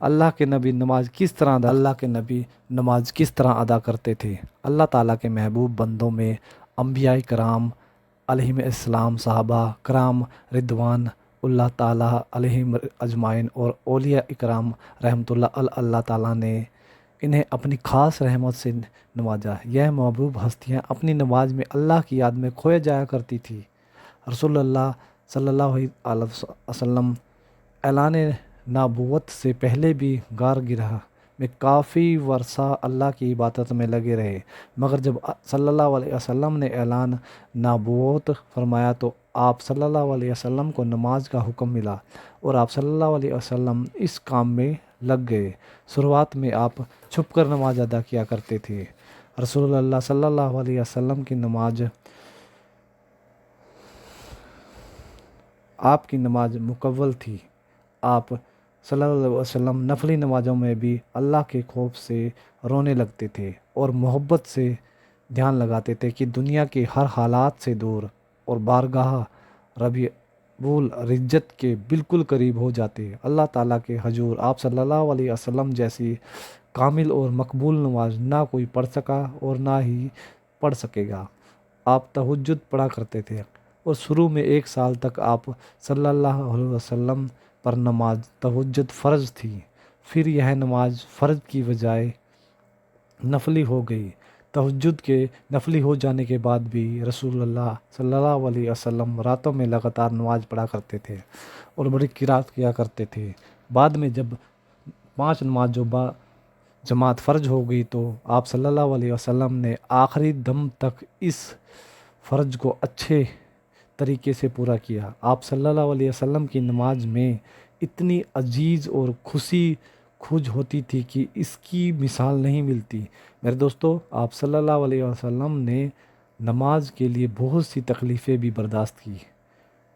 اللہ کے نبی نماز کس طرح ادا کرتے تھے؟ اللہ تعالیٰ کے محبوب بندوں میں انبیاء کرام علیہم السلام، صحابہ کرام رضوان اللہ تعالیٰ علیہم اجمعین اور اولیاء اکرام رحمۃ اللہ تعالیٰ نے انہیں اپنی خاص رحمت سے نوازا۔ یہ محبوب ہستیاں اپنی نماز میں اللہ کی یاد میں کھوئے جایا کرتی تھی۔ رسول اللہ صلی اللہ علیہ وسلم اعلان نبوت سے پہلے بھی غار گرہ میں کافی عرصہ اللہ کی عبادت میں لگے رہے، مگر جب صلی اللہ علیہ وسلم نے اعلان نبوت فرمایا تو آپ صلی اللہ علیہ وسلم کو نماز کا حکم ملا اور آپ صلی اللہ علیہ وسلم اس کام میں لگ گئے۔ شروعات میں آپ چھپ کر نماز ادا کیا کرتے تھے۔ رسول اللہ صلی اللہ علیہ وسلم کی نماز آپ کی نماز مکمل تھی۔ آپ صلی اللہ علیہ وسلم نفلی نمازوں میں بھی اللہ کے خوف سے رونے لگتے تھے اور محبت سے دھیان لگاتے تھے کہ دنیا کے ہر حالات سے دور اور بارگاہ رب العزت کے بالکل قریب ہو جاتے۔ اللہ تعالیٰ کے حضور آپ صلی اللہ علیہ وسلم جیسی کامل اور مقبول نماز نہ کوئی پڑھ سکا اور نہ ہی پڑھ سکے گا۔ آپ تہجد پڑھا کرتے تھے اور شروع میں 1 سال تک آپ صلی اللہ علیہ وسلم پر نماز تہجد فرض تھی، پھر یہ نماز فرض کی بجائے نفلی ہو گئی۔ تہجد کے نفلی ہو جانے کے بعد بھی رسول اللہ صلی اللہ علیہ وسلم راتوں میں لگاتار نماز پڑھا کرتے تھے اور بڑی قرات کیا کرتے تھے۔ بعد میں جب 5 نماز جماعت فرض ہو گئی تو آپ صلی اللہ علیہ وسلم نے آخری دم تک اس فرض کو اچھے طریقے سے پورا کیا۔ آپ صلی اللہ علیہ وسلم کی نماز میں اتنی عزیز اور خوشی کھوج ہوتی تھی کہ اس کی مثال نہیں ملتی۔ میرے دوستو، آپ صلی اللہ علیہ وسلم نے نماز کے لیے بہت سی تکلیفیں بھی برداشت کی۔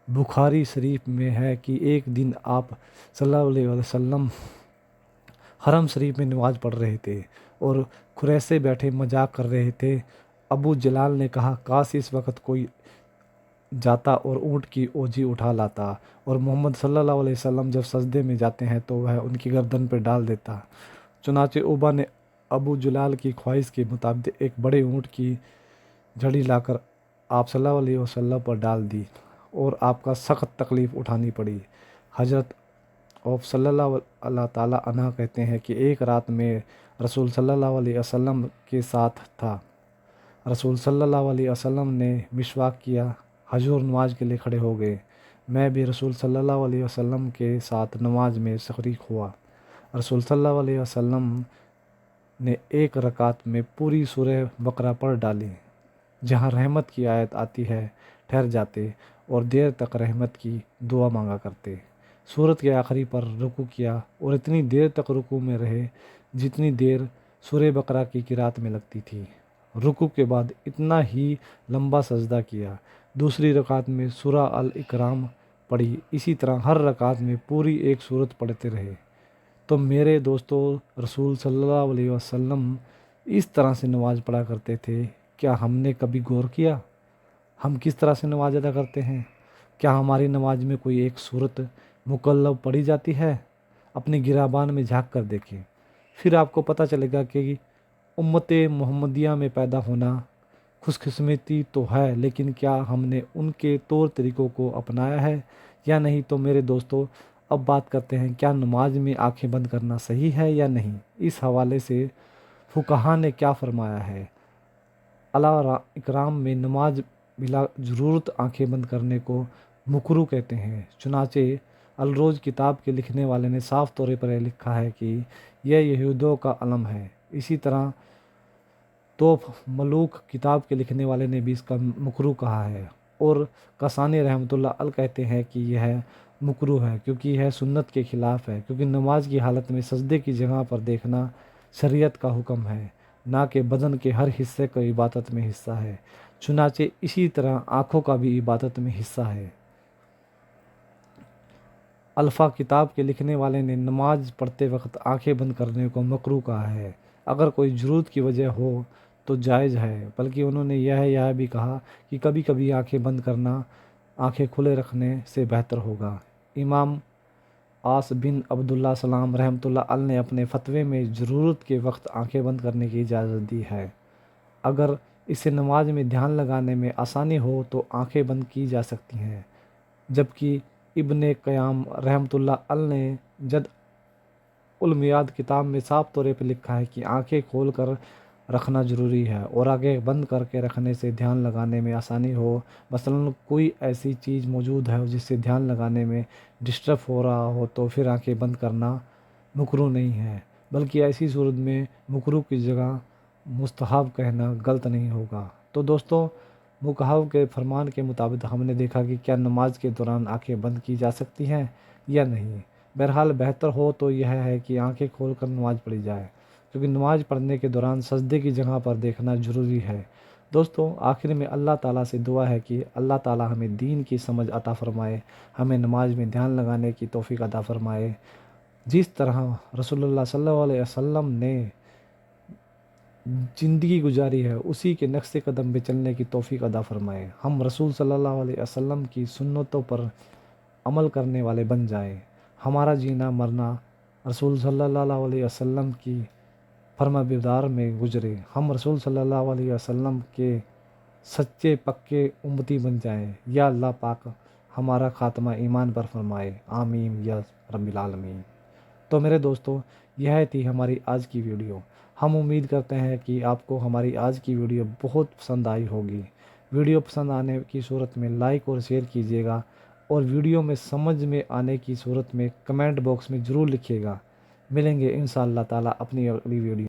بخاری شریف میں ہے کہ ایک دن آپ صلی اللہ علیہ وسلم حرم شریف میں نماز پڑھ رہے تھے اور قریشی بیٹھے مذاق کر رہے تھے۔ ابو جلال نے کہا، کاش اس وقت کوئی جاتا اور اونٹ کی اوجھی اٹھا لاتا اور محمد صلی اللہ علیہ وسلم جب سجدے میں جاتے ہیں تو وہ ان کی گردن پہ ڈال دیتا۔ چنانچہ اوبا نے ابو جلال کی خواہش کے مطابق ایک بڑے اونٹ کی جھڑی لا کر آپ صلی اللہ علیہ وسلم پر ڈال دی اور آپ کا سخت تکلیف اٹھانی پڑی۔ حضرت عوف صلی اللہ تعالیٰ عنہ کہتے ہیں کہ ایک رات میں رسول صلی اللہ علیہ وسلم کے ساتھ تھا۔ رسول صلی اللہ علیہ وسلم نے مسواک کیا، حضور نماز کے لیے کھڑے ہو گئے۔ میں بھی رسول صلی اللہ علیہ وسلم کے ساتھ نماز میں شریک ہوا۔ رسول صلی اللہ علیہ وسلم نے 1 رکعت میں پوری سورہ بقرہ پڑھ ڈالی۔ جہاں رحمت کی آیت آتی ہے ٹھہر جاتے اور دیر تک رحمت کی دعا مانگا کرتے۔ سورت کے آخری پر رکوع کیا اور اتنی دیر تک رکوع میں رہے جتنی دیر سورہ بقرہ کی قرات میں لگتی تھی۔ رکوع کے بعد اتنا ہی لمبا سجدہ کیا۔ دوسری رکعت میں سورہ الاقرام پڑھی۔ اسی طرح ہر رکعت میں پوری 1 سورت پڑھتے رہے۔ تو میرے دوستو، رسول صلی اللہ علیہ وسلم اس طرح سے نماز پڑھا کرتے تھے۔ کیا ہم نے کبھی غور کیا ہم کس طرح سے نماز ادا کرتے ہیں؟ کیا ہماری نماز میں کوئی 1 سورت مکمل پڑھی جاتی ہے؟ اپنی گرابان میں جھانک کر دیکھیں، پھر آپ کو پتہ چلے گا کہ امت محمدیہ میں پیدا ہونا خوش قسمتی تو ہے، لیکن کیا ہم نے ان کے طور طریقوں کو اپنایا ہے یا نہیں؟ تو میرے دوستو، اب بات کرتے ہیں کیا نماز میں آنکھیں بند کرنا صحیح ہے یا نہیں۔ اس حوالے سے فقہا نے کیا فرمایا ہے؟ اعلیٰ اکرام میں نماز بلا ضرورت آنکھیں بند کرنے کو مکروہ کہتے ہیں۔ چنانچہ الروز کتاب کے لکھنے والے نے صاف طور پر یہ لکھا ہے کہ یہ یہودیوں کا علم ہے۔ اسی طرح توف ملوک کتاب کے لکھنے والے نے بھی اس کا مکروہ کہا ہے، اور کسانی رحمۃ اللہ علیہ کہتے ہیں کہ یہ مکروہ ہے کیونکہ یہ سنت کے خلاف ہے، کیونکہ نماز کی حالت میں سجدے کی جگہ پر دیکھنا شریعت کا حکم ہے، نہ کہ بدن کے ہر حصے کا عبادت میں حصہ ہے۔ چنانچہ اسی طرح آنکھوں کا بھی عبادت میں حصہ ہے۔ الفا کتاب کے لکھنے والے نے نماز پڑھتے وقت آنکھیں بند کرنے کو مکروہ کہا ہے۔ اگر کوئی ضرورت کی وجہ ہو تو جائز ہے، بلکہ انہوں نے یہ بھی کہا کہ کبھی کبھی آنکھیں بند کرنا آنکھیں کھلے رکھنے سے بہتر ہوگا۔ امام آس بن عبداللہ سلام رحمۃ اللہ علیہ نے اپنے فتوے میں ضرورت کے وقت آنکھیں بند کرنے کی اجازت دی ہے۔ اگر اسے نماز میں دھیان لگانے میں آسانی ہو تو آنکھیں بند کی جا سکتی ہیں، جبکہ ابن قیّم رحمۃ اللہ علیہ نے جد المیعاد کتاب میں صاف طور پر لکھا ہے کہ آنکھیں کھول کر رکھنا ضروری ہے اور آنکھیں بند کر کے رکھنے سے دھیان لگانے میں آسانی ہو۔ مثلاً کوئی ایسی چیز موجود ہے جس سے دھیان لگانے میں ڈسٹرب ہو رہا ہو تو پھر آنکھیں بند کرنا مکروہ نہیں ہے، بلکہ ایسی صورت میں مکروہ کی جگہ مستحب کہنا غلط نہیں ہوگا۔ تو دوستوں، مکحف کے فرمان کے مطابق ہم نے دیکھا کہ کیا نماز کے دوران آنکھیں بند کی جا سکتی ہیں یا نہیں۔ بہرحال بہتر ہو تو یہ ہے کہ آنکھیں کھول کر نماز پڑھی جائے، کیونکہ نماز پڑھنے کے دوران سجدے کی جگہ پر دیکھنا ضروری ہے۔ دوستوں، آخر میں اللہ تعالیٰ سے دعا ہے کہ اللہ تعالیٰ ہمیں دین کی سمجھ عطا فرمائے، ہمیں نماز میں دھیان لگانے کی توفیق عطا فرمائے، جس طرح رسول اللہ صلی اللہ علیہ وسلم نے زندگی گزاری ہے اسی کے نقش قدم پہ چلنے کی توفیق عطا فرمائے۔ ہم رسول صلی اللہ علیہ وسلم کی سنتوں پر عمل کرنے والے بن جائیں، ہمارا جینا مرنا رسول صلی اللہ علیہ وسلم کی فرما بردار میں گزرے، ہم رسول صلی اللہ علیہ وسلم کے سچے پکے امتی بن جائیں۔ یا اللہ پاک ہمارا خاتمہ ایمان پر فرمائے، آمین یا رب العالمین۔ تو میرے دوستوں، یہ تھی ہماری آج کی ویڈیو۔ ہم امید کرتے ہیں کہ آپ کو ہماری آج کی ویڈیو بہت پسند آئی ہوگی۔ ویڈیو پسند آنے کی صورت میں لائک اور شیئر کیجیے گا، اور ویڈیو میں سمجھ میں آنے کی صورت میں کمنٹ باکس میں ضرور لکھیے گا۔ ملیں گے انشاءاللہ تعالیٰ اپنی اگلی ویڈیو